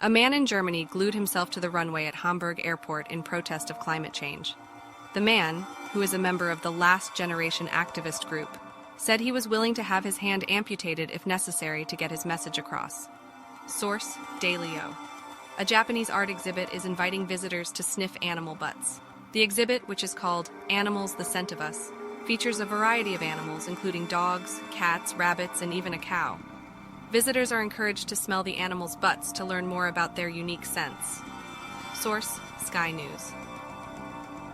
A man in Germany glued himself to the runway at Hamburg Airport in protest of climate change. The man, who is a member of the Last Generation activist group, said he was willing to have his hand amputated if necessary to get his message across. Source: Dailyo. A Japanese art exhibit is inviting visitors to sniff animal butts. The exhibit, which is called Animals: The Scent of Us, features a variety of animals including dogs, cats, rabbits, and even a cow. Visitors are encouraged to smell the animals' butts to learn more about their unique scents. Source: Sky News.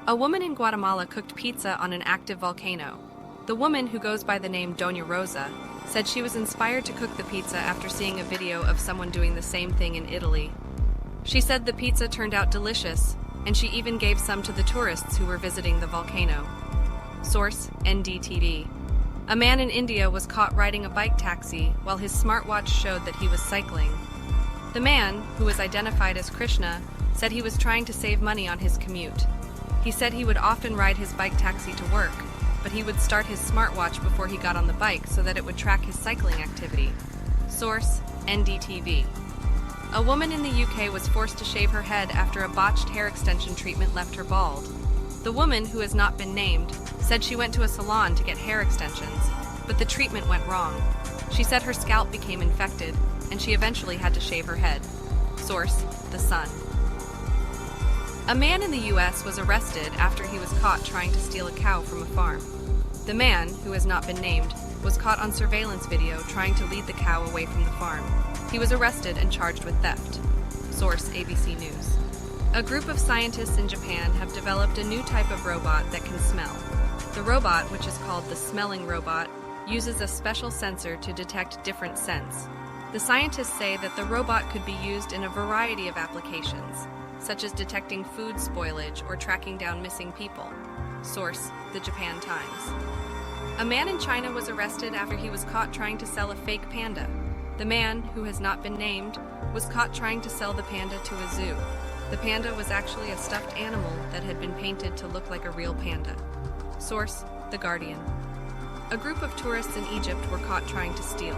A woman in Guatemala cooked pizza on an active volcano. The woman, who goes by the name Doña Rosa, said she was inspired to cook the pizza after seeing a video of someone doing the same thing in Italy. She said the pizza turned out delicious, and she even gave some to the tourists who were visiting the volcano. Source: NDTV. A man in India was caught riding a bike taxi while his smartwatch showed that he was cycling. The man, who was identified as Krishna, said he was trying to save money on his commute. He said he would often ride his bike taxi to work, but he would start his smartwatch before he got on the bike so that it would track his cycling activity. Source: NDTV. A woman in the UK was forced to shave her head after a botched hair extension treatment left her bald. The woman, who has not been named, said she went to a salon to get hair extensions, but the treatment went wrong. She said her scalp became infected, and she eventually had to shave her head. Source: The Sun. A man in the US was arrested after he was caught trying to steal a cow from a farm. The man, who has not been named, was caught on surveillance video trying to lead the cow away from the farm. He was arrested and charged with theft. Source: ABC News. A group of scientists in Japan have developed a new type of robot that can smell. The robot, which is called the smelling robot, uses a special sensor to detect different scents. The scientists say that the robot could be used in a variety of applications, such as detecting food spoilage or tracking down missing people. Source: The Japan Times. A man in China was arrested after he was caught trying to sell a fake panda. The man, who has not been named, was caught trying to sell the panda to a zoo. The panda was actually a stuffed animal that had been painted to look like a real panda. Source: The Guardian. A group of tourists in Egypt were caught trying to steal.